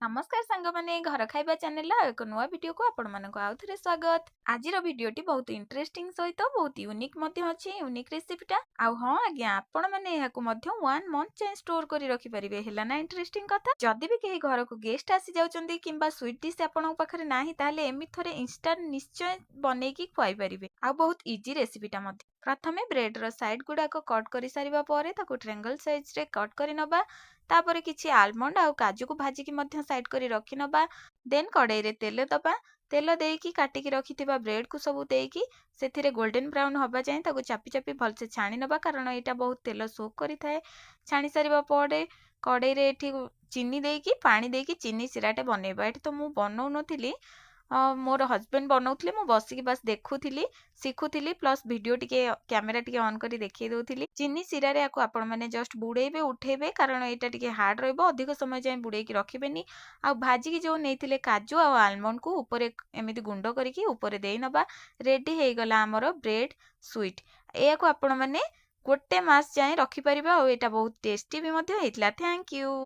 नमस्कार सांग माने घर खाइबा चैनल एक नुआ वीडियो को आपण मानको आउ थरे स्वागत। आजिर वीडियोटी बहुत इंटरेस्टिंग सहित बहुत यूनिक मध्ये अछि यूनिक रेसिपीटा आउ हां आज्ञा आपण माने याकु मध्ये 1 मंथ चेंज स्टोर करी रखि परिबे हेला ना इंटरेस्टिंग कथा। जदि भी केही घर को गेस्ट आसी जाउचंदी किंबा स्वीट डिश आपण पाखरे नाही ताले एमि थरे इंस्टेंट निश्चय बनै की खुआई परिबे आ बहुत इजी रेसिपीटा मध्ये। प्रथमे ब्रेड रो साइड गुडा को कट करि सारिबा परे ताको ट्रायंगल साइज रे कट करि नबा। तापरे किछि आलमंड आ काजू को भाजी की मध्य साइड करी रखि नबा। देन कड़ाई रे तेल दबा। तेल देकी काटिकी रखिथिबा ब्रेड को सब देकी सेथिरे गोल्डन ब्राउन हबा जाय ताको चापी चापी भलसे छाणी नबा कारण एटा बहुत तेल सोक करि थाए। छाणी सारिबा परे कड़ाई रे एठी चीनी देकी पानी देकी चीनी सिराटे बनेबा। एठी तो मु बनौ नथिली मोर हस्बैंड बनाउथले मु बसिकी बस देखुथिली शिखुथिली प्लस वीडियो टिके कैमरा टिके ऑन करी देखै दोथिली। चीनी सिरा रे आको आपण माने जस्ट बुड़ेबे उठेबे कारण एटा टिके हार्ड रहबो अधिक समय जाय बुड़े की रखिबेनी। आ भाजी की जो नेथिले काजू आ आलमंड को ऊपर एमिति गुंडो करिकी ऊपर देई नबा। रेडी हे गला हमर ब्रेड स्वीट। एया को आपण माने गोटे मास जाय रखि परिबा। आ एटा बहुत टेस्टी भी मध्ये हेतला। Thank you.